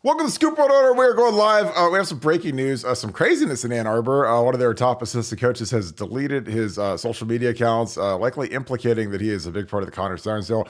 Welcome to Scoop One Order. We're going live. We have some breaking news, some craziness in Ann Arbor. One of their top assistant coaches has deleted his social media accounts, likely implicating that he is a big part of the Conor Stallion deal.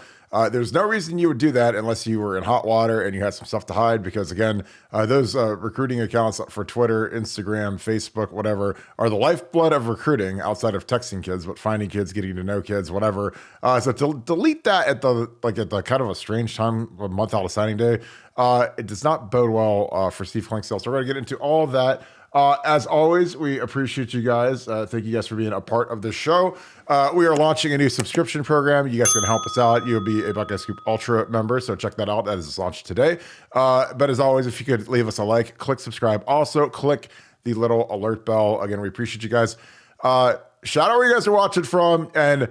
There's no reason you would do that unless you were in hot water and you had some stuff to hide, because again, those recruiting accounts for Twitter, Instagram, Facebook, whatever, are the lifeblood of recruiting outside of texting kids, but finding kids, getting to know kids, whatever. So to delete that at the kind of a strange time, a month out of signing day, it does not bode well for Steve Clinkscale. So we're going to get into all of that. As always, we appreciate you guys. Thank you guys for being a part of this show. We are launching a new subscription program. You guys can help us out. You'll be a Buckeye Scoop Ultra member, so check that out. That is launched today. But as always, if you could leave us a like, click subscribe. Also, click the little alert bell. Again, we appreciate you guys. Shout out where you guys are watching from, and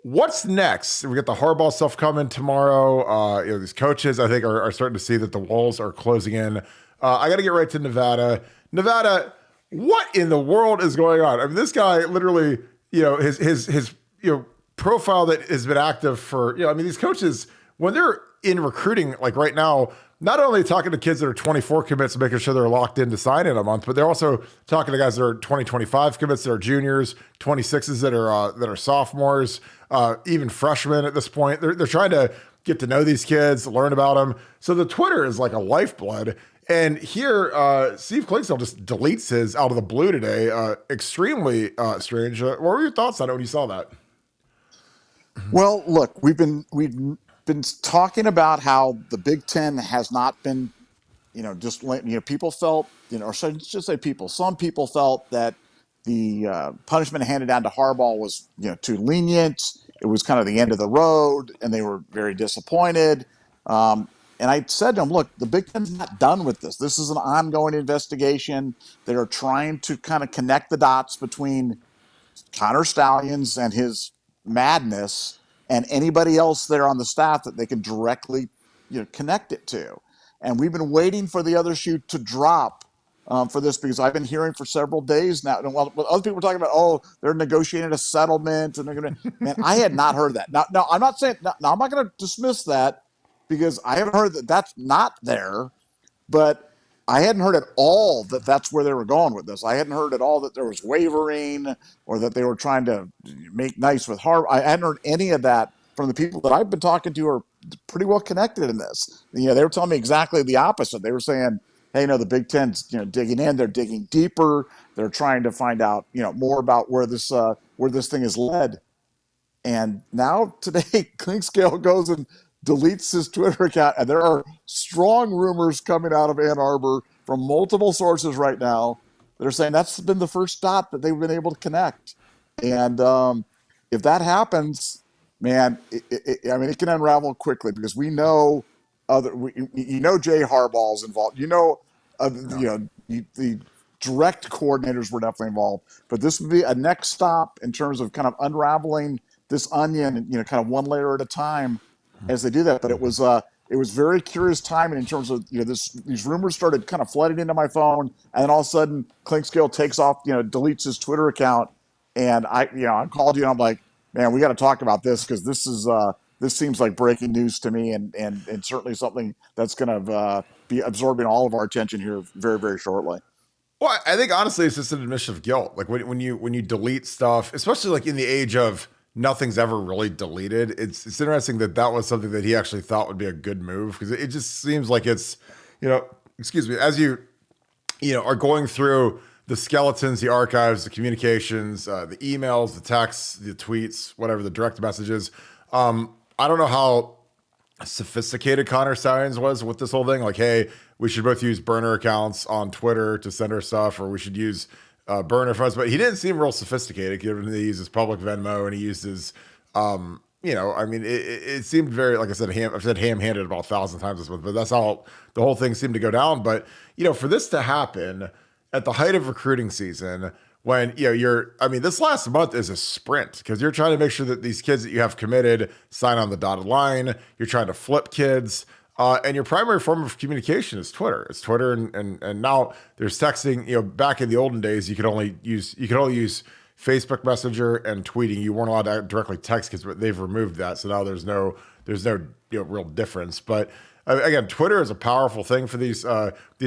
what's next? We got the Harbaugh stuff coming tomorrow. These coaches, I think, are starting to see that the walls are closing in. I got to get right to Nevada. Nevada, what in the world is going on? I mean, this guy literally, his profile that has been active for, these coaches, when they're in recruiting, like right now, not only talking to kids that are 24 commits, making sure they're locked in to sign in a month, but they're also talking to guys that are 2025 commits that are juniors, 26s that are sophomores, even freshmen at this point. They're trying to get to know these kids, learn about them. So the Twitter is like a lifeblood. And here, Steve Clinkscale just deletes his out of the blue today. Extremely strange. What were your thoughts on it when you saw that? Well, look, we've been talking about how the Big Ten has not been, people felt, or should I just say people, some people felt that the punishment handed down to Harbaugh was, too lenient. It was kind of the end of the road, and they were very disappointed. And I said to him, look, the Big Ten's not done with this. This is an ongoing investigation. They are trying to kind of connect the dots between Conor Stallions and his madness and anybody else there on the staff that they can directly, connect it to. And we've been waiting for the other shoe to drop for this, because I've been hearing for several days now. And while other people are talking about, they're negotiating a settlement and they're going to, man, I had not heard that. Now I'm not saying, now I'm not going to dismiss that, because I haven't heard that that's not there, but I hadn't heard at all that that's where they were going with this. I hadn't heard at all that there was wavering or that they were trying to make nice with Harbaugh. I hadn't heard any of that from the people that I've been talking to, are pretty well connected in this. They were telling me exactly the opposite. They were saying, hey, the Big Ten's, digging in, they're digging deeper. They're trying to find out, more about where this thing is led. And now today, Clinkscale goes and deletes his Twitter account, and there are strong rumors coming out of Ann Arbor from multiple sources right now that are saying that's been the first dot that they've been able to connect. And if that happens, man, it can unravel quickly, because we know Jay Harbaugh's involved. The direct coordinators were definitely involved, but this would be a next stop in terms of kind of unraveling this onion, kind of one layer at a time as they do that. But it was very curious timing in terms of, these rumors started kind of flooding into my phone, and then all of a sudden Clinkscale takes off, deletes his Twitter account, and I called you and I'm like, man, we got to talk about this, because this seems like breaking news to me, and certainly something that's going to be absorbing all of our attention here very, very shortly. Well, I think honestly it's just an admission of guilt. Like when you delete stuff, especially like in the age of nothing's ever really deleted. It's interesting that was something that he actually thought would be a good move, because it just seems like it's, as you are going through the skeletons, the archives, the communications, the emails, the texts, the tweets, whatever, the direct messages. I don't know how sophisticated Conor Stallion was with this whole thing. Like, hey, we should both use burner accounts on Twitter to send our stuff, or we should use burner funds, but he didn't seem real sophisticated, given that he uses public Venmo and he uses, it seemed very, like I said, I've said ham-handed about 1,000 times this month, but that's how the whole thing seemed to go down. But, for this to happen at the height of recruiting season, when, this last month is a sprint, because you're trying to make sure that these kids that you have committed sign on the dotted line. You're trying to flip kids. And your primary form of communication is Twitter. It's Twitter, and now there's texting. Back in the olden days, you could only use Facebook Messenger and tweeting. You weren't allowed to directly text, because they've removed that. So now there's no real difference. But again, Twitter is a powerful thing for these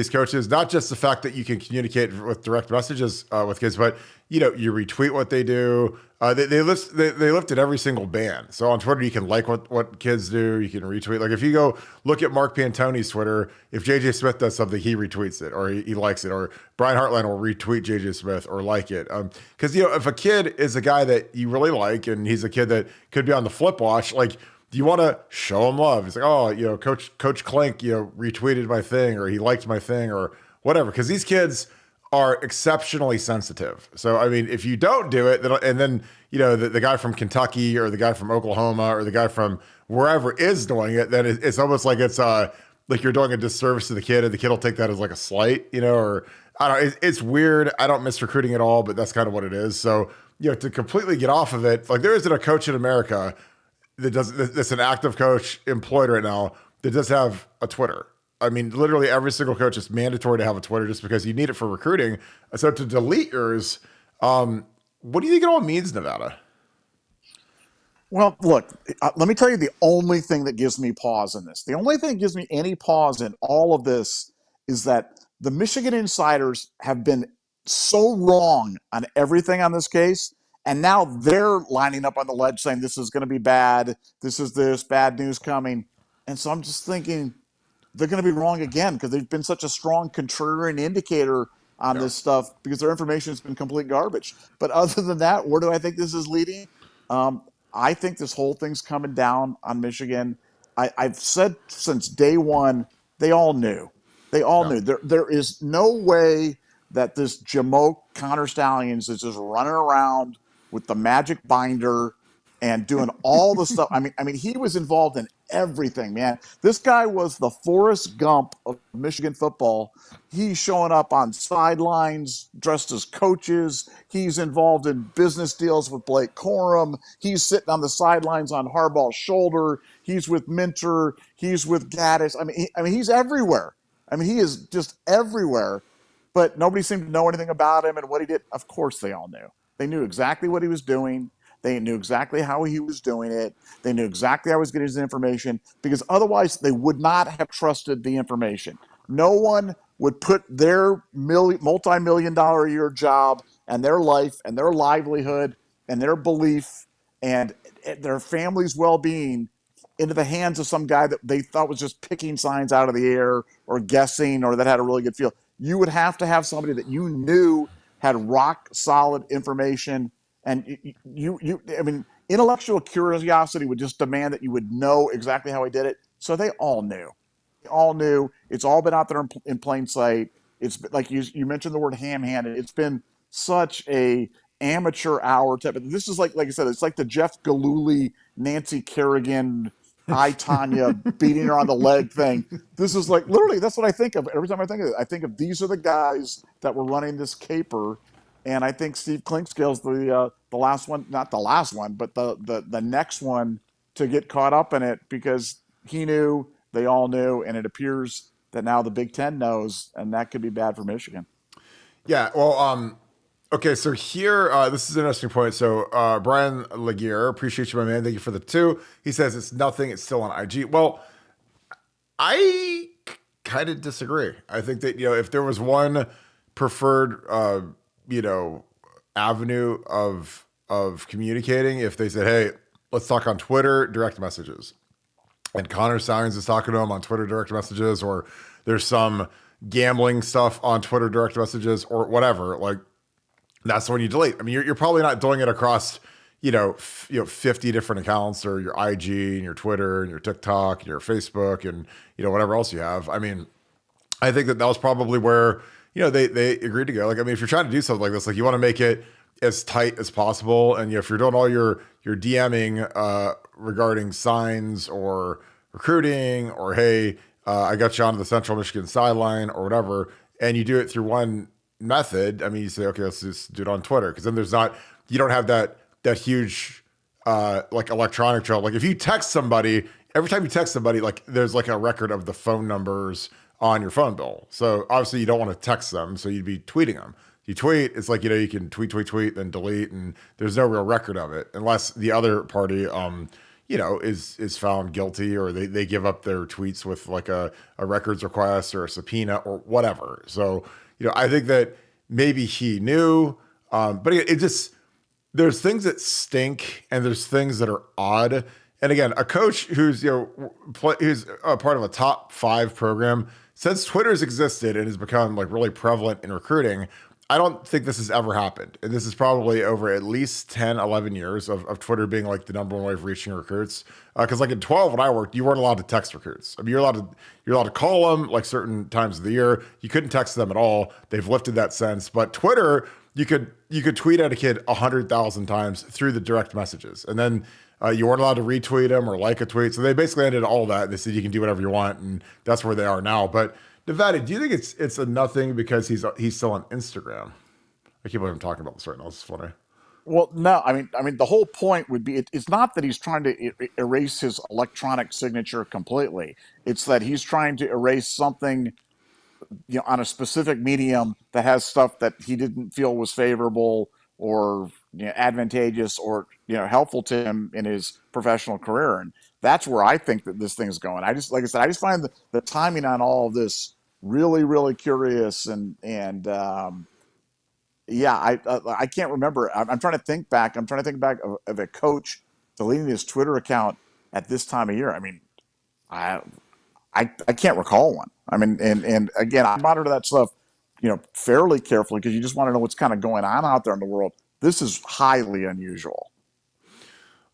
coaches. Not just the fact that you can communicate with direct messages with kids, but you retweet what they do. They lifted every single ban. So on Twitter, you can like what kids do. You can retweet. Like if you go look at Mark Pantoni's Twitter, if JJ Smith does something, he retweets it or he likes it, or Brian Hartline will retweet JJ Smith or like it. Because if a kid is a guy that you really like and he's a kid that could be on the flip watch, like you want to show him love. It's like, oh, Coach Clink, retweeted my thing or he liked my thing or whatever. Because these kids are exceptionally sensitive. So, I mean, if you don't do it, and then, the guy from Kentucky or the guy from Oklahoma or the guy from wherever is doing it, then it's almost like it's like you're doing a disservice to the kid and the kid will take that as like a slight, or I don't know. It's weird. I don't miss recruiting at all, but that's kind of what it is. So, to completely get off of it, like there isn't a coach in America that's an active coach employed right now that does have a Twitter. I mean, literally every single coach is mandatory to have a Twitter just because you need it for recruiting. So to delete yours, what do you think it all means, Nevada? Well, look, let me tell you the only thing that gives me pause in this. The only thing that gives me any pause in all of this is that the Michigan insiders have been so wrong on everything on this case. And now they're lining up on the ledge saying this is going to be bad. This bad news coming. And so I'm just thinking they're going to be wrong again because they've been such a strong contrarian indicator on this stuff because their information has been complete garbage. But other than that, where do I think this is leading? I think this whole thing's coming down on Michigan. I've said since day one, they all knew. They all knew. There is no way that this Jamoke Conor Stallions is just running around with the magic binder and doing all the stuff. I mean, he was involved in everything, man. This guy was the Forrest Gump of Michigan football. He's showing up on sidelines dressed as coaches. He's involved in business deals with Blake Corum. He's sitting on the sidelines on Harbaugh's shoulder. He's with Minter. He's with Gaddis. I mean, he's everywhere. I mean, he is just everywhere. But nobody seemed to know anything about him and what he did. Of course, they all knew. They knew exactly what he was doing. They knew exactly how he was doing it. They knew exactly how he was getting his information because otherwise they would not have trusted the information. No one would put their multi-million-dollar a year job and their life and their livelihood and their belief and their family's well-being into the hands of some guy that they thought was just picking signs out of the air or guessing or that had a really good feel. You would have to have somebody that you knew had rock solid information. And I mean, intellectual curiosity would just demand that you would know exactly how he did it. So they all knew. They all knew. It's all been out there in plain sight. It's like you mentioned the word ham-handed. It's been such a amateur hour type. This is like I said, it's like the Jeff Gillooly, Nancy Kerrigan, I, Tanya beating her on the leg thing. This is like literally that's what I think of every time I think of it. I think of these are the guys that were running this caper, and I think Steve Clinkscale's the last one, not the last one, but the next one to get caught up in it because he knew, they all knew, and it appears that now the Big Ten knows, and that could be bad for Michigan. Yeah, well, okay, so here, this is an interesting point. So Brian Lear, appreciate you, my man. Thank you for the 2. He says it's nothing. It's still on IG. Well, I kind of disagree. I think that, if there was one preferred, avenue of communicating, if they said, hey, let's talk on Twitter, direct messages. And Conor Stallion is talking to him on Twitter direct messages, or there's some gambling stuff on Twitter direct messages or whatever, like, that's when you delete. I mean, you're probably not doing it across, 50 different accounts or your IG and your Twitter and your TikTok and your Facebook and, whatever else you have. I mean, I think that was probably where, they agreed to go. Like, I mean, if you're trying to do something like this, like you want to make it as tight as possible. And if you're doing all your DMing regarding signs or recruiting or, hey, I got you onto the Central Michigan sideline or whatever, and you do it through one method, I mean, you say, okay, let's just do it on Twitter. Because then you don't have that huge, like electronic trail. Like if you text somebody, every time you text somebody, like there's like a record of the phone numbers on your phone bill. So obviously you don't want to text them. So you'd be tweeting them. You tweet, it's like, you can tweet, then delete, and there's no real record of it unless the other party, is found guilty, or they give up their tweets with like a records request or a subpoena or whatever. So, I think that maybe he knew, but it just, there's things that stink and there's things that are odd. And again, a coach who's who's a part of a top 5 program since Twitter's existed and has become like really prevalent in recruiting. I don't think this has ever happened. And this is probably over at least 10, 11 years of Twitter being like the number one way of reaching recruits. Because like in 12, when I worked, you weren't allowed to text recruits. I mean, you're allowed to call them like certain times of the year. You couldn't text them at all. They've lifted that since. But Twitter, you could tweet at a kid 100,000 times through the direct messages. And then you weren't allowed to retweet them or like a tweet. So they basically ended all that. They said you can do whatever you want. And that's where they are now. But Nevada, do you think it's a nothing because he's still on Instagram? I can't believe I'm talking about this right now. This is funny. Well, no, I mean, the whole point would be it's not that he's trying to erase his electronic signature completely. It's that he's trying to erase something, on a specific medium that has stuff that he didn't feel was favorable or advantageous or helpful to him in his professional career. And that's where I think that this thing's going. Like I said, I just find the timing on all of this really, really curious. Yeah, I can't remember. I'm trying to think back. I'm trying to think back of a coach deleting his Twitter account at this time of year. I mean, I can't recall one. I mean, and again, I monitor that stuff, fairly carefully because you just want to know what's kind of going on out there in the world. This is highly unusual.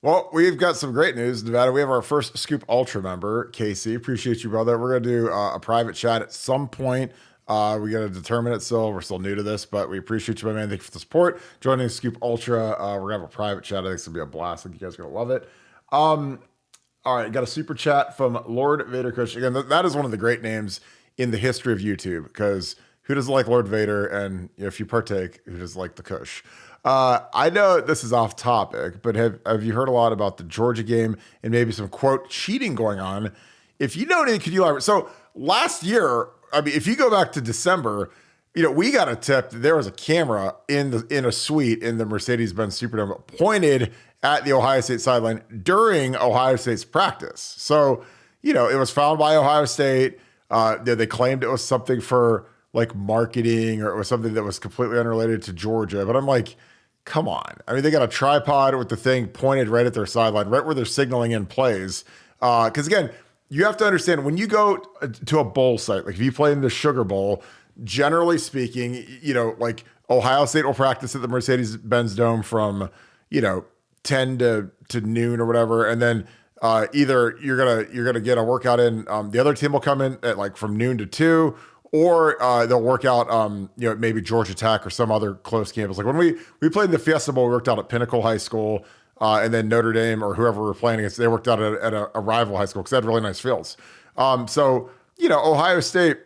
Well, we've got some great news, Nevada. We have our first Scoop Ultra member, Casey. Appreciate you, brother. We're going to do a private chat at some point. We got to determine it still. We're still new to this, but we appreciate you, my man. Thank you for the support. Joining Scoop Ultra. We're going to have a private chat. I think it's going to be a blast. I think you guys are going to love it. All right, got a super chat from Lord Vader Kush. Again, that is one of the great names in the history of YouTube, because who doesn't like Lord Vader? And if you partake, who doesn't like the Kush? I know this is off topic, but have you heard a lot about the Georgia game and maybe some, quote, cheating going on? If you know anything, could you elaborate? So last year, I mean, if you go back to December, we got a tip that there was a camera in a suite in the Mercedes-Benz Superdome pointed at the Ohio State sideline during Ohio State's practice. So, it was found by Ohio State. They claimed it was something for like marketing, or it was something that was completely unrelated to Georgia. But I'm like, come on. I mean, they got a tripod with the thing pointed right at their sideline, right where they're signaling in plays. Because again, you have to understand, when you go to a bowl site, like if you play in the Sugar Bowl, generally speaking, like Ohio State will practice at the Mercedes-Benz Dome from, 10 to noon or whatever. And then either you're gonna get a workout in, the other team will come in at like from noon to 2, or they'll work out, maybe Georgia Tech or some other close campus. Like when we played in the Fiesta Bowl, we worked out at Pinnacle High School, and then Notre Dame or whoever we were playing against, they worked out at a rival high school because they had really nice fields. So Ohio State,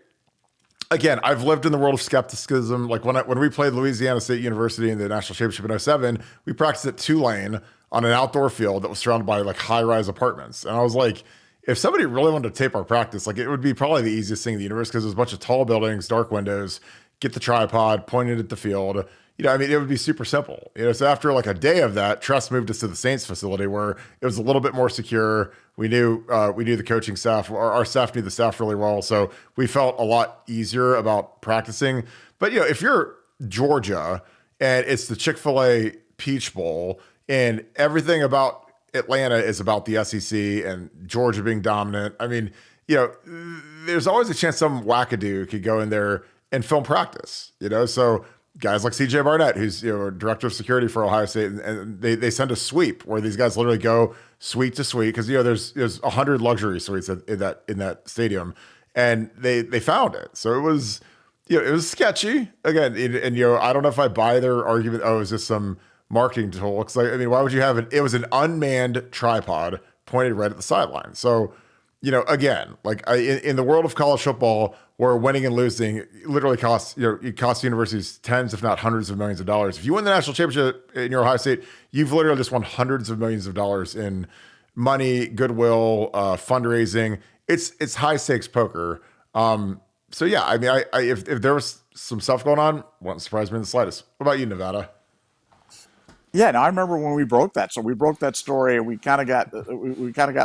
again, I've lived in the world of skepticism. Like when we played Louisiana State University in the national championship in 2007, we practiced at Tulane on an outdoor field that was surrounded by like high-rise apartments. And I was like, if somebody really wanted to tape our practice, like it would be probably the easiest thing in the universe, because there's a bunch of tall buildings, dark windows, get the tripod, point it at the field. It would be super simple. So after like a day of that, Trust moved us to the Saints facility where it was a little bit more secure. We knew the coaching staff, our staff knew the staff really well. So we felt a lot easier about practicing. But, if you're Georgia and it's the Chick-fil-A Peach Bowl and everything about Atlanta is about the SEC and Georgia being dominant, I mean, there's always a chance some wackadoo could go in there and film practice, so guys like CJ Barnett, who's director of security for Ohio State, and they send a sweep where these guys literally go suite to suite, because there's 100 luxury suites in that stadium, and they found it. So it was sketchy again, and I don't know if I buy their argument. Oh, is this some marketing tool? It's like, I mean, why would you have it? It was an unmanned tripod pointed right at the sideline. So again, like in the world of college football, where winning and losing literally costs, it costs universities tens, if not hundreds of millions of dollars. If you win the national championship in your Ohio State, you've literally just won hundreds of millions of dollars in money, goodwill, fundraising. It's high stakes poker. So yeah, I mean, if there was some stuff going on, wouldn't surprise me in the slightest. What about you, Nevada? Yeah, no, I remember when we broke that. So we broke that story, and we kind of got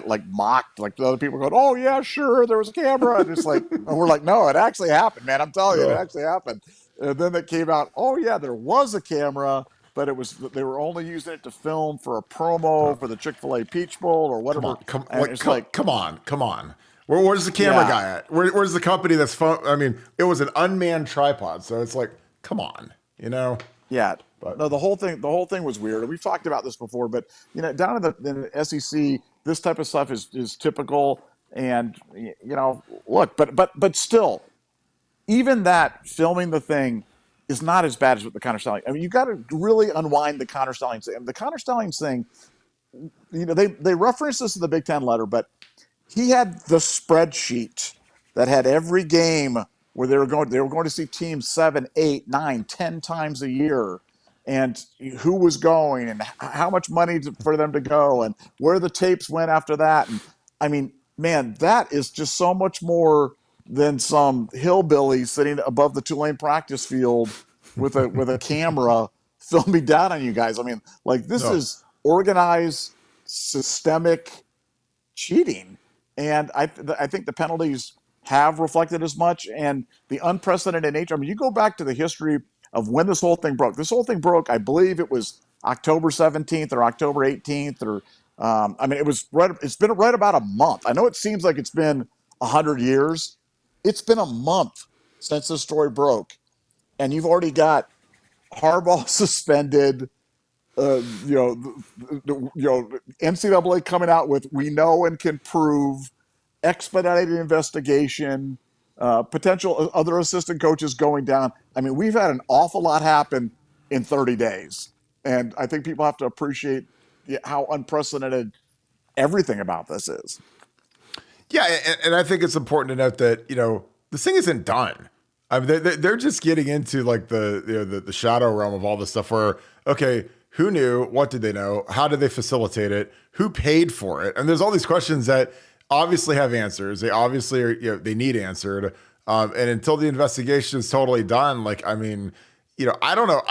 like mocked, like the other people going, "Oh yeah, sure, there was a camera," and it's like, and we're like, "No, it actually happened, man. I'm telling you, it Oh, actually happened." And then it came out, "Oh yeah, there was a camera, but it was they were only using it to film for a promo for the Chick-fil-A Peach Bowl or come whatever." on, come And like it's like, come on. Where's the camera yeah, guy at? Where's the company that's I mean, it was an unmanned tripod, so it's like, come on, you know. yeah. But No, the whole thing was weird. And we've talked about this before, but down in the SEC, this type of stuff is typical. And look, but still, even that filming the thing is not as bad as what the Conor Stallion. I mean, you got to really unwind the Conor Stallion thing. The Conor Stallion thing, they reference this in the Big Ten letter, but he had the spreadsheet that had every game where they were going to see teams 7, 8, 9, 10 times a year, and who was going and how much money for them to go and where the tapes went after that. And I mean, man, that is just so much more than some hillbilly sitting above the Tulane practice field with a camera filming down on you guys. I mean, like, this no, is organized, systemic cheating. And I think the penalties have reflected as much, and the unprecedented nature. I mean, you go back to the history of when this whole thing broke. This whole thing broke, I believe it was October 17th or October 18th, or I mean, it's been right about a month. I know it seems like it's been 100 years. It's been a month since this story broke, and you've already got Harbaugh suspended, NCAA coming out with "we know and can prove," expedited investigation, potential other assistant coaches going down. I mean, we've had an awful lot happen in 30 days, and I think people have to appreciate how unprecedented everything about this is. yeah, and I think it's important to note that this thing isn't done. I mean, they're just getting into like the shadow realm of all this stuff. Where okay, who knew? What did they know? How did they facilitate it? Who paid for it? And there's all these questions that obviously have answers. They obviously are, they need answered. And until the investigation is totally done, like, I mean, I don't know.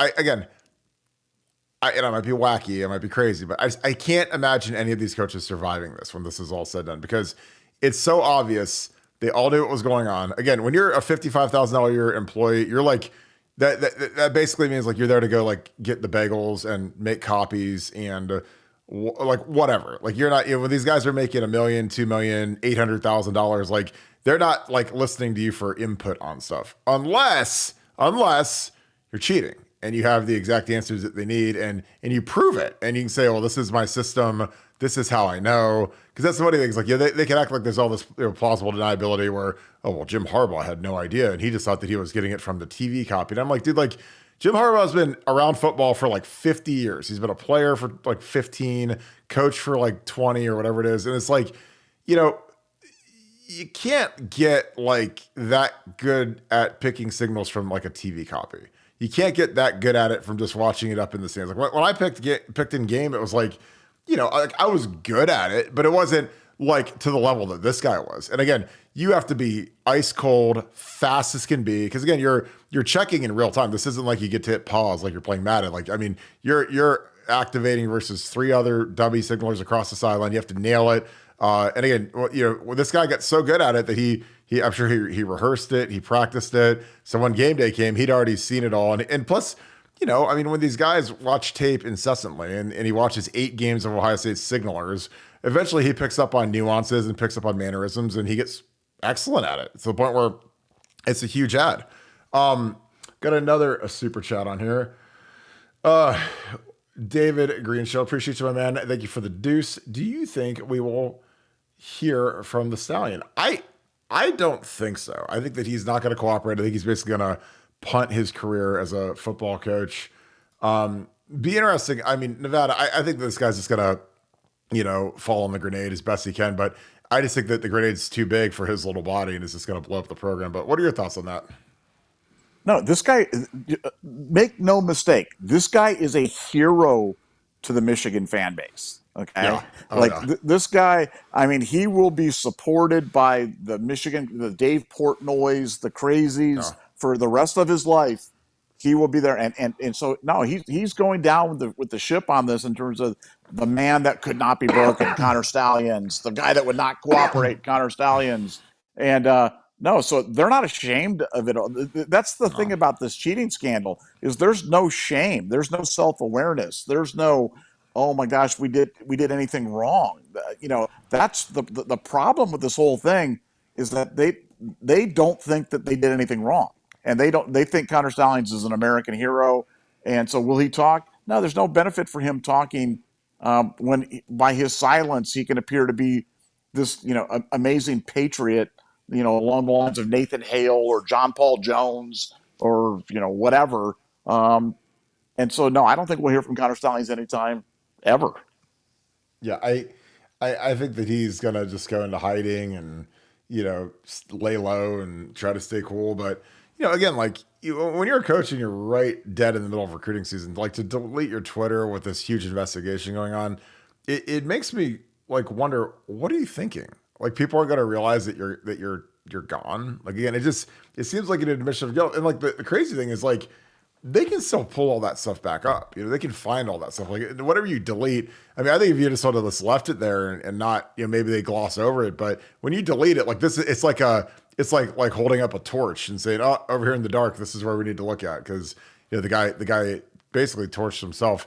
And I might be wacky, I might be crazy, but I can't imagine any of these coaches surviving this when this is all said and done, because it's so obvious. They all knew what was going on. Again, when you're a $55,000 a year employee, you're like, that basically means like you're there to go like get the bagels and make copies and like whatever. Like you're not, when these guys are making $1 million, $2 million, $800,000, like they're not like listening to you for input on stuff unless you're cheating and you have the exact answers that they need, and you prove it, and you can say, well, this is my system, this is how I know. Because that's the funny thing is like, yeah, they can act like there's all this plausible deniability where, oh, well, Jim Harbaugh had no idea and he just thought that he was getting it from the TV copy. And I'm like, dude, like Jim Harbaugh's been around football for like 50 years. He's been a player for like 15, coach for like 20 or whatever it is. And it's like, you can't get like that good at picking signals from like a TV copy. You can't get that good at it from just watching it up in the stands. Like when I picked in game, it was like, I was good at it, but it wasn't like to the level that this guy was. And again, you have to be ice cold, fast as can be, because again, you're checking in real time. This isn't like you get to hit pause like you're playing Madden. Like, I mean, you're activating versus 3 other dummy signalers across the sideline. You have to nail it. And again, this guy got so good at it that he I'm sure he rehearsed it, he practiced it. So when game day came, he'd already seen it all. And plus, I mean, when these guys watch tape incessantly and he watches 8 games of Ohio State signalers, eventually he picks up on nuances and picks up on mannerisms, and he gets excellent at it to the point where it's a huge ad. Got a super chat on here. David Greenshield, appreciate you, my man. Thank you for the deuce. Do you think we will hear from the Stallion? I don't think so. I think that he's not going to cooperate. I think he's basically going to punt his career as a football coach. Be interesting. I mean, Nevada, I think this guy's just going to, fall on the grenade as best he can. But I just think that the grenade's too big for his little body and is just going to blow up the program. But what are your thoughts on that? No, this guy, make no mistake, this guy is a hero to the Michigan fan base. Okay. Yeah. Oh, like yeah. this guy, I mean, he will be supported by the Dave Portnoys, the crazies Yeah. for the rest of his life he will be there. And so no, he's going down with the ship on this in terms of the man that could not be broken, Conor Stallions, the guy that would not cooperate, Conor Stallions. And no, so they're not ashamed of it. That's the thing No. about this cheating scandal is there's no shame, there's no self-awareness, there's no, oh my gosh, we did anything wrong. That's the problem with this whole thing is that they don't think that they did anything wrong, and they think Conor Stallions is an American hero, and so will he talk? No, there's no benefit for him talking when by his silence he can appear to be this amazing patriot, along the lines of Nathan Hale or John Paul Jones or whatever. And so no, I don't think we'll hear from Conor Stallions anytime ever. Yeah, I think that he's gonna just go into hiding and lay low and try to stay cool. But again, like when you're a coach and you're right dead in the middle of recruiting season, like to delete your Twitter with this huge investigation going on, it makes me like wonder, what are you thinking? Like people are gonna realize that you're gone. Like again, it seems like an admission of guilt. And like the crazy thing is like they can still pull all that stuff back up. They can find all that stuff. Like whatever you delete. I mean, I think if you just sort of just left it there and not, maybe they gloss over it. But when you delete it, like this, it's like holding up a torch and saying, "Oh, over here in the dark, this is where we need to look at." Because the guy basically torched himself.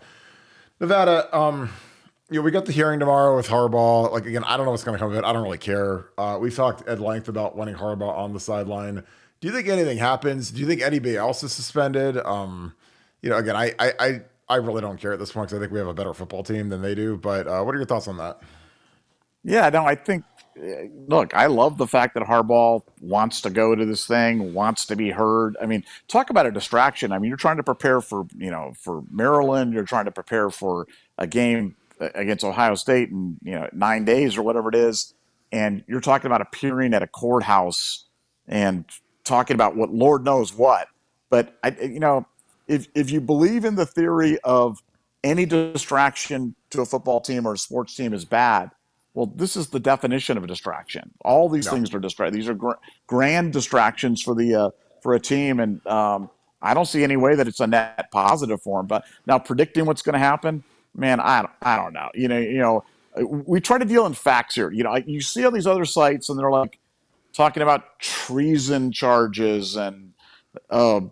Nevada, we got the hearing tomorrow with Harbaugh. Like again, I don't know what's going to come of it. I don't really care. We've talked at length about wanting Harbaugh on the sideline. Do you think anything happens? Do you think anybody else is suspended? Again, I really don't care at this point because I think we have a better football team than they do. But what are your thoughts on that? Yeah, no, I think. Look, I love the fact that Harbaugh wants to go to this thing, wants to be heard. I mean, talk about a distraction. I mean, you're trying to prepare for Maryland. You're trying to prepare for a game against Ohio State in 9 days or whatever it is, and you're talking about appearing at a courthouse and talking about what Lord knows what. But if you believe in the theory of any distraction to a football team or a sports team is bad, well, this is the definition of a distraction. All these No. things are These are grand distractions for a team, and I don't see any way that it's a net positive for them. But now predicting what's going to happen, man, I don't know. We try to deal in facts here. You see all these other sites, and they're like talking about treason charges and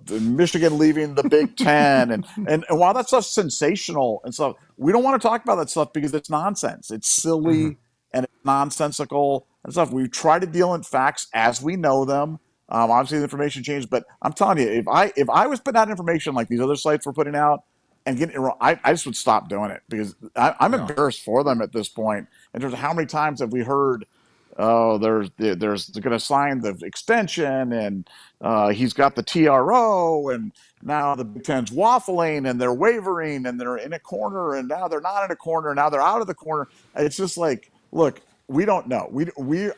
Michigan leaving the Big Ten, and while that stuff's sensational and stuff, we don't want to talk about that stuff because it's nonsense. It's silly and it's nonsensical and stuff. We try to deal in facts as we know them. Obviously, the information changed, but I'm telling you, if I was putting out information like these other sites were putting out and getting it wrong, I just would stop doing it because I'm embarrassed for them at this point. In terms of how many times have we heard, oh, there's going to sign the extension, and he's got the TRO, and now the Big Ten's waffling, and they're wavering, and they're in a corner, and now they're not in a corner, now they're out of the corner. It's just like, look, we don't know.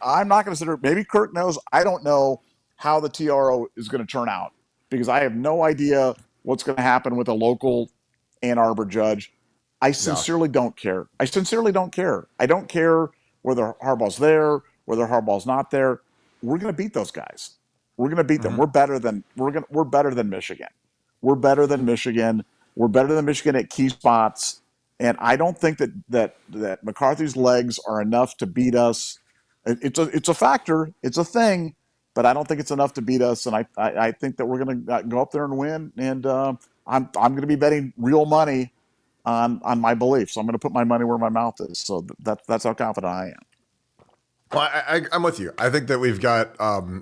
I'm not going to sit here. Maybe Kirk knows. I don't know how the TRO is going to turn out because I have no idea what's going to happen with a local Ann Arbor judge. I sincerely don't care. I don't care whether Harbaugh's there, whether Harbaugh's not there. We're going to beat those guys. We're going to beat them. We're better than Michigan. We're better than Michigan. We're better than Michigan at key spots. And I don't think that McCarthy's legs are enough to beat us. It's a factor. It's a thing. But I don't think it's enough to beat us. And I think that we're going to go up there and win. And I'm going to be betting real money on my beliefs. So I'm going to put my money where my mouth is. So that's how confident I am. Well, I'm with you. I think that we've got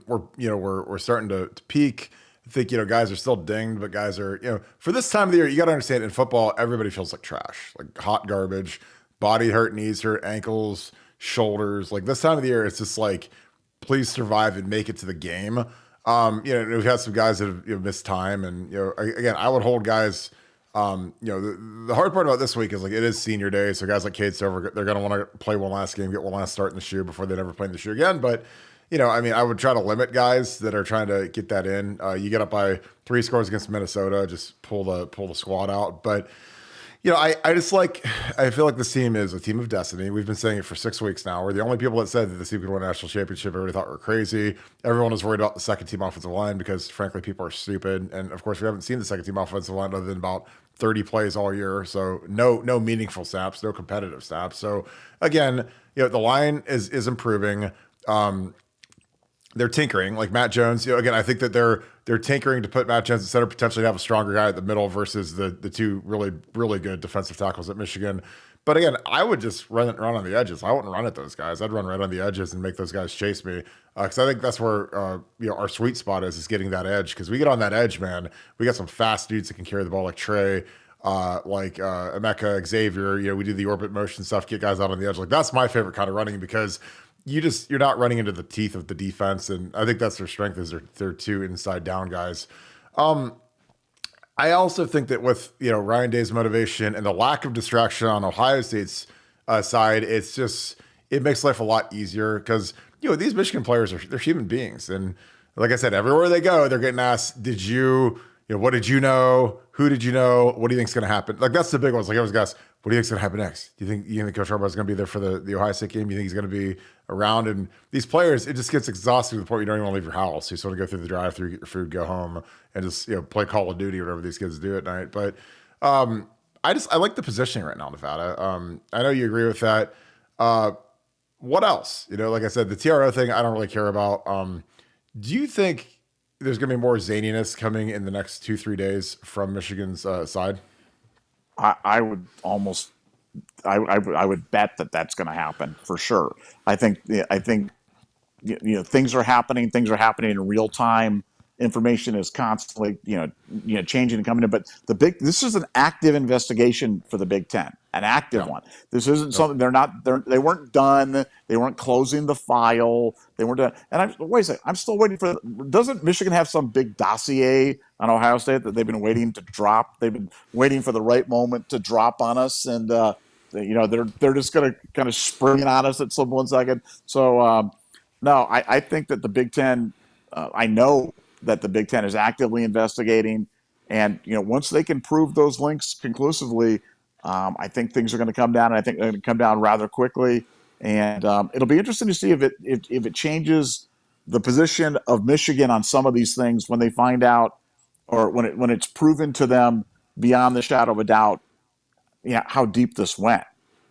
we're starting to peak. I think guys are still dinged, but guys are for this time of the year. You got to understand in football, everybody feels like trash, like hot garbage, body hurt, knees hurt, ankles, shoulders. Like this time of the year, it's just like please survive and make it to the game. We've had some guys that have missed time, and again, I would hold guys. The hard part about this week is like it is senior day, so guys like Cade Stover, they're going to want to play one last game, get one last start in the shoe before they never play in the shoe again. But I would try to limit guys that are trying to get that in. You get up by 3 scores against Minnesota, just pull the squad out. But I just I feel like this team is a team of destiny. We've been saying it for 6 weeks now. We're the only people that said that this team could win a national championship. Everybody thought we were crazy. Everyone was worried about the second team offensive line because, frankly, people are stupid. And of course, we haven't seen the second team offensive line other than about 30 plays all year. So no meaningful snaps, no competitive snaps. So again, the line is improving. They're tinkering, like Matt Jones. Again, I think that they're tinkering to put Matt Jones at center, potentially have a stronger guy at the middle versus the two really good defensive tackles at Michigan. But again, I would just run on the edges. I wouldn't run at those guys. I'd run right on the edges and make those guys chase me, because I think that's where our sweet spot is getting that edge. Because we get on that edge, man, we got some fast dudes that can carry the ball, like Trey, Emeka, Xavier. We do the orbit motion stuff, get guys out on the edge. Like, that's my favorite kind of running, because you're not running into the teeth of the defense, and I think that's their strength, is they're two inside down guys. I also think that with Ryan Day's motivation and the lack of distraction on Ohio State's side, it makes life a lot easier, because these Michigan players they're human beings, and like I said, everywhere they go, they're getting asked, what did you know? Who did you know? What do you think's going to happen? Like, that's the big ones. Like, I always guess, what do you think's going to happen next? Do you think Coach Harbaugh is going to be there for the Ohio State game? You think he's going to be around? And these players, it just gets exhausting to the point you don't even want to leave your house. You just want to go through the drive-through, get your food, go home, and just play Call of Duty or whatever these kids do at night. But I like the positioning right now, Nevada. I know you agree with that. What else? Like I said, the TRO thing, I don't really care about. Do you think there's going to be more zaniness coming in the next 2-3 days from Michigan's side? I would almost, I would bet that that's going to happen for sure. I think things are happening. Things are happening in real time. Information is constantly changing and coming in. But this is an active investigation for the Big Ten, an active one. This isn't something they weren't done. They weren't closing the file. They weren't done. And wait a second, I'm still waiting for. Doesn't Michigan have some big dossier on Ohio State that they've been waiting to drop? They've been waiting for the right moment to drop on us, and they're just going to kind of spring it on us at some 1 second. So no, I think that the Big Ten. I know that the Big Ten is actively investigating, and once they can prove those links conclusively, I think things are going to come down. And I think they're going to come down rather quickly, and it'll be interesting to see if it changes the position of Michigan on some of these things when they find out, or when it's proven to them beyond the shadow of a doubt, how deep this went.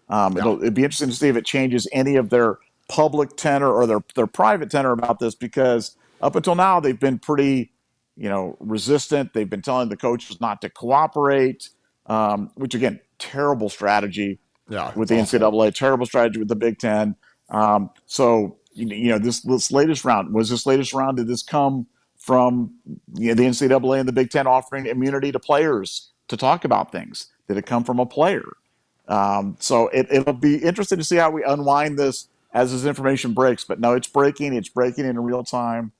It'd be interesting to see if it changes any of their public tenor or their private tenor about this, because up until now, they've been pretty, resistant. They've been telling the coaches not to cooperate, which, again, terrible strategy with the NCAA, terrible strategy with the Big Ten. So, this latest round, did this come from the NCAA and the Big Ten offering immunity to players to talk about things? Did it come from a player? So it'll be interesting to see how we unwind this as this information breaks. But no, it's breaking in real time.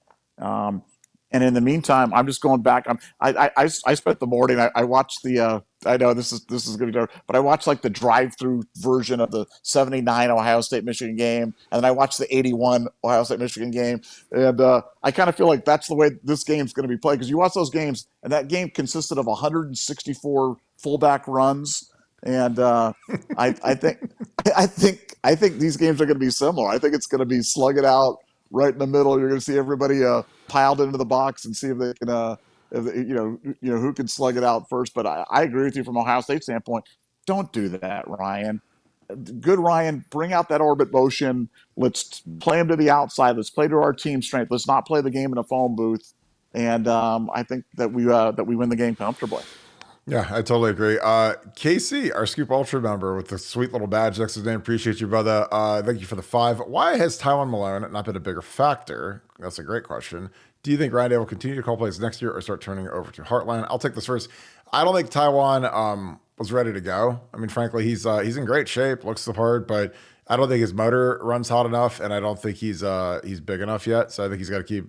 And in the meantime, I'm just going back. I spent the morning. I watched the. I know this is going to be dark, but I watched like the drive-through version of the '79 Ohio State Michigan game, and then I watched the '81 Ohio State Michigan game, and I kind of feel like that's the way this game's going to be played, because you watch those games, and that game consisted of 164 fullback runs, and I think these games are going to be similar. I think it's going to be slug it out right in the middle. You're going to see everybody piled into the box and see if they can, who can slug it out first. But I agree with you from Ohio State standpoint. Don't do that, Ryan. Good Ryan, bring out that orbit motion. Let's play him to the outside. Let's play to our team strength. Let's not play the game in a phone booth. And I think that we win the game comfortably. Yeah, I totally agree. Casey, our Scoop Ultra member with the sweet little badge next to his name. Appreciate you, brother. Thank you for the 5. Why has Tywone Malone not been a bigger factor? That's a great question. Do you think Ryan Day will continue to call plays next year or start turning it over to Hartline? I'll take this first. I don't think Tywone was ready to go. I mean, frankly, he's in great shape, looks the part, but I don't think his motor runs hot enough, and I don't think he's big enough yet. So I think he's got to keep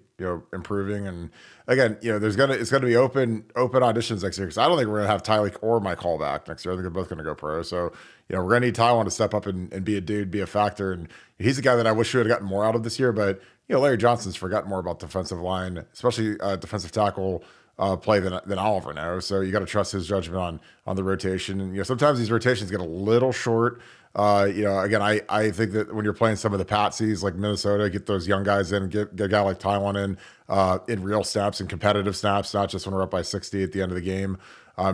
improving. And again, it's gonna be open auditions next year, because I don't think we're gonna have Tyleek or my callback next year. I think they're both gonna go pro. So we're gonna need Tywone to step up and be a dude, be a factor. And he's a guy that I wish we would have gotten more out of this year. But Larry Johnson's forgotten more about defensive line, especially defensive tackle. play than I'll ever know. So you got to trust his judgment on the rotation. And sometimes these rotations get a little short. Again, I think that when you're playing some of the patsies like Minnesota, get those young guys in, get a guy like Taiwan in real snaps and competitive snaps, not just when we're up by 60 at the end of the game,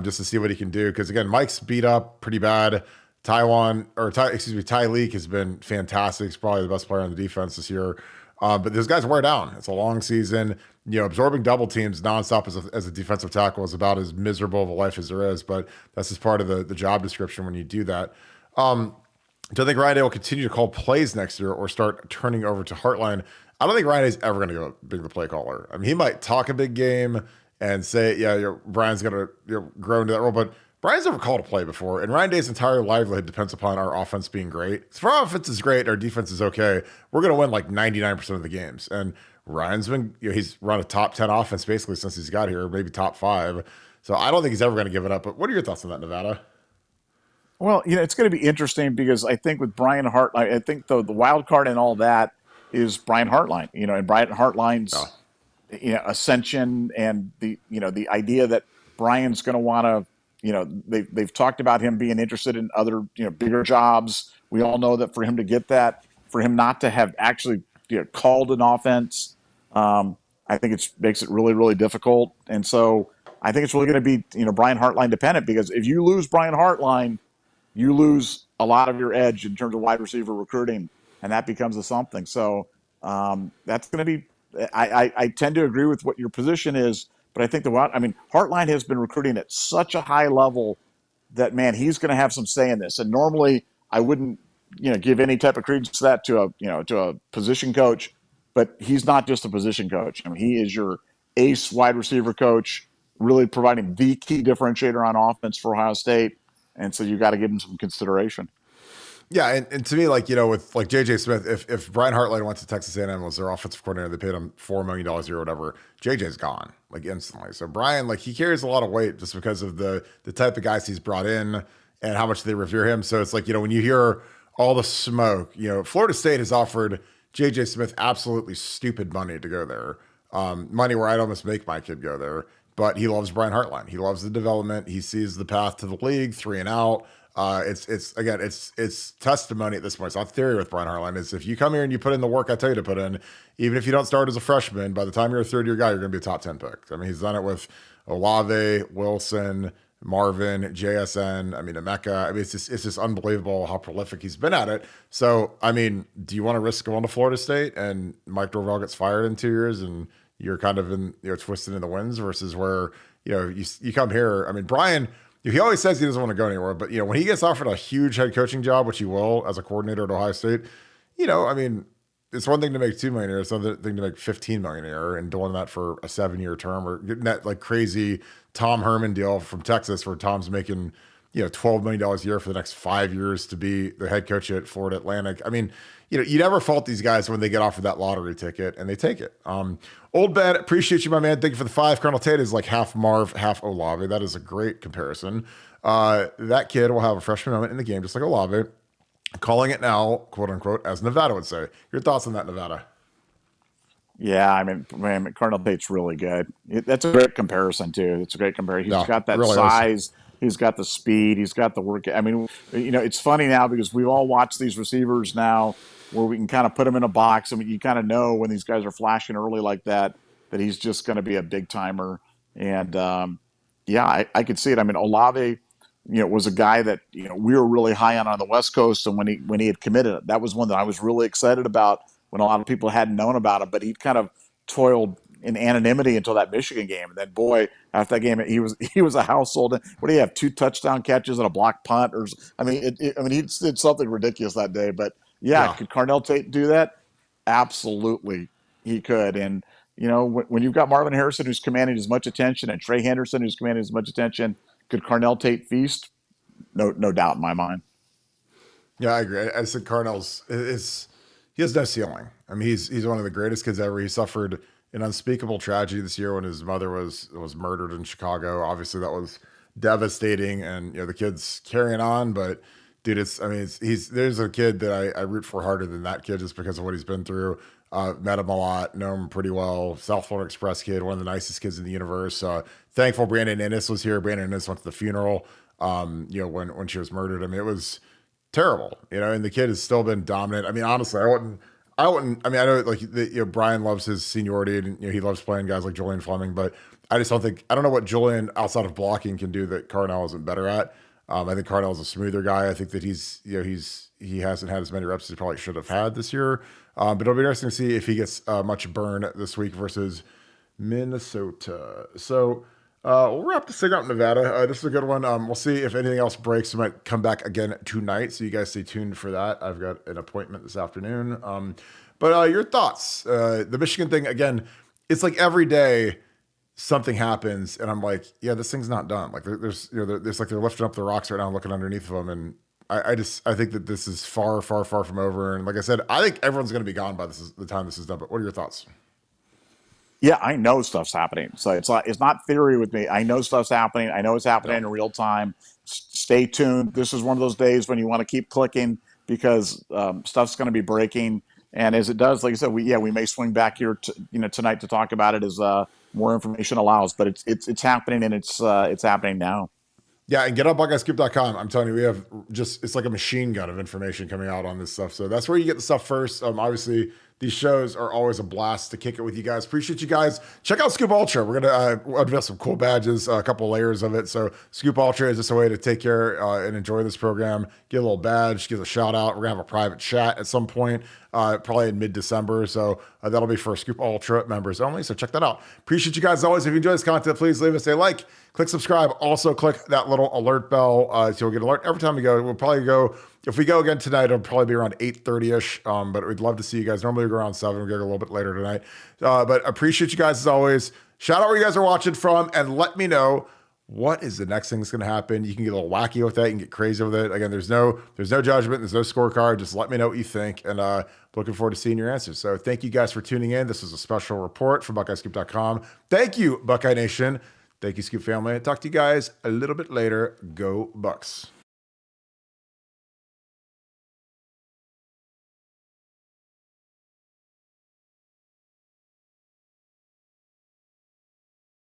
just to see what he can do. Because again, Mike's beat up pretty bad. Ty Leak has been fantastic. He's probably the best player on the defense this year. But those guys wear down. It's a long season. Absorbing double teams nonstop as a defensive tackle is about as miserable of a life as there is. But that's just part of the job description when you do that. Do I think Ryan Day will continue to call plays next year or start turning over to Hartline? I don't think Ryan Day's ever going to go being the play caller. I mean, he might talk a big game and say, yeah, Brian's going to grow into that role, but Brian's never called a play before, and Ryan Day's entire livelihood depends upon our offense being great. If our offense is great, our defense is okay, we're going to win like 99% of the games. And Ryan's been, he's run a top 10 offense basically since he's got here, maybe top 5. So I don't think he's ever going to give it up. But what are your thoughts on that, Nevada? Well, it's going to be interesting because I think with Brian Hartline, I think the wild card and all that is Brian Hartline. And Brian Hartline's ascension and the idea that Brian's going to want to. They've talked about him being interested in other bigger jobs. We all know that for him to get that, for him not to have actually called an offense, I think it makes it really, really difficult. And so I think it's really going to be Brian Hartline dependent, because if you lose Brian Hartline, you lose a lot of your edge in terms of wide receiver recruiting, and that becomes a something. So that's going to be. I tend to agree with what your position is, but I think Hartline has been recruiting at such a high level that, man, he's going to have some say in this. And normally, I wouldn't give any type of credence to that to a position coach, but he's not just a position coach. I mean, he is your ace wide receiver coach, really providing the key differentiator on offense for Ohio State. And so you got to give him some consideration. Yeah, and to me, with JJ Smith, if Brian Hartline went to Texas A&M, was their offensive coordinator, they paid him $4 million a year or whatever, JJ's gone instantly. So Brian, he carries a lot of weight just because of the type of guys he's brought in and how much they revere him. So it's when you hear all the smoke, Florida State has offered JJ Smith absolutely stupid money to go there, money where I'd almost make my kid go there. But he loves Brian Hartline. He loves the development. He sees the path to the league, 3 and out. It's testimony at this point. It's not theory with Brian Hartline. Is if you come here and you put in the work I tell you to put in, even if you don't start as a freshman, by the time you're a third-year guy, you're going to be a top 10 pick. I mean, he's done it with Olave, Wilson, Marvin, JSN. I mean, Emeka. I mean, it's just unbelievable how prolific he's been at it. So, I mean, do you want to risk going to Florida State and Mike Norvell gets fired in 2 years and you're kind of in twisted in the winds versus where you come here? I mean, Brian. He always says he doesn't want to go anywhere, but when he gets offered a huge head coaching job, which he will as a coordinator at Ohio State, I mean, it's one thing to make $2 million a year, it's another thing to make $15 million a year, and doing that for a 7-year term, or getting that crazy Tom Herman deal from Texas where Tom's making $12 million a year for the next 5 years to be the head coach at Florida Atlantic. I mean, you never fault these guys when they get offered that lottery ticket and they take it. Old Ben, appreciate you, my man. Thank you for the 5. Colonel Tate is like half Marv, half Olave. That is a great comparison. That kid will have a freshman moment in the game, just like Olave. Calling it now, quote unquote, as Nevada would say. Your thoughts on that, Nevada? Yeah, I mean, man, Cardinal Tate's really good. That's a great comparison too. It's a great comparison. He's got that really size. Is. He's got the speed. He's got the work. I mean, it's funny now because we've all watched these receivers now where we can kind of put them in a box. I mean, you kind of know when these guys are flashing early like that he's just going to be a big timer. And I could see it. I mean, Olave, was a guy that we were really high on the West Coast, and when he had committed, that was one that I was really excited about when a lot of people hadn't known about him. But he'd kind of toiled in anonymity until that Michigan game, and then boy, after that game, he was a household. What do you have? 2 touchdown catches and a block punt, or I mean, he did something ridiculous that day. But yeah, could Carnell Tate do that? Absolutely, he could. And when you've got Marvin Harrison who's commanding as much attention and Trey Henderson who's commanding as much attention, could Carnell Tate feast? No doubt in my mind. Yeah, I agree. I said Carnell's he has no ceiling. I mean, he's one of the greatest kids ever. He suffered an unspeakable tragedy this year when his mother was murdered in Chicago. Obviously, that was devastating, and the kid's carrying on. But dude, there's a kid that I root for harder than that kid just because of what he's been through. Met him a lot, know him pretty well. South Florida Express kid, one of the nicest kids in the universe. Thankful Brandon Innes was here. Brandon Innes went to the funeral, when she was murdered. I mean, it was terrible, and the kid has still been dominant. I mean, honestly, I mean, I know like Brian loves his seniority and he loves playing guys like Julian Fleming, but I just don't think, I don't know what Julian outside of blocking can do that Carnell isn't better at. I think Carnell's a smoother guy. I think that he hasn't had as many reps as he probably should have had this year. But it'll be interesting to see if he gets much burn this week versus Minnesota. So we'll wrap this thing up in Nevada. This is a good one. We'll see if anything else breaks. We might come back again tonight, so you guys stay tuned for that. I've got an appointment this afternoon. But your thoughts? The Michigan thing, again, it's like every day something happens, and I'm like, yeah, this thing's not done. Like there's like they're lifting up the rocks right now and looking underneath of them, and I think that this is far, far, far from over. And like I said, I think everyone's going to be gone by the time this is done. But what are your thoughts? Yeah, I know stuff's happening. So it's not theory with me. I know stuff's happening. I know it's happening in real time. Stay tuned. This is one of those days when you want to keep clicking because stuff's going to be breaking. And as it does, like I said, we may swing back here tonight to talk about it as more information allows. But it's happening, and it's happening now. Yeah, and get on BuckeyeScoop.com. I'm telling you, we have it's like a machine gun of information coming out on this stuff. So that's where you get the stuff first. Obviously, these shows are always a blast to kick it with you guys. Appreciate you guys. Check out Scoop Ultra. We're going to unveil some cool badges, a couple layers of it. So Scoop Ultra is just a way to take care and enjoy this program. Get a little badge, give a shout out. We're going to have a private chat at some point, probably in mid-December. So that'll be for Scoop Ultra members only. So check that out. Appreciate you guys as always. If you enjoy this content, please leave us a like. Click subscribe. Also click that little alert bell so you'll get alert every time we go. We'll probably go, if we go again tonight, it'll probably be around 8:30ish. But we'd love to see you guys. Normally we go around 7. We'll go a little bit later tonight. But appreciate you guys as always. Shout out where you guys are watching from and let me know what is the next thing that's going to happen. You can get a little wacky with that. You can get crazy with it. Again, there's no judgment. There's no scorecard. Just let me know what you think. And looking forward to seeing your answers. So thank you guys for tuning in. This is a special report from BuckeyeScoop.com. Thank you, Buckeye Nation. Thank you, Scoop family. Talk to you guys a little bit later. Go Bucks.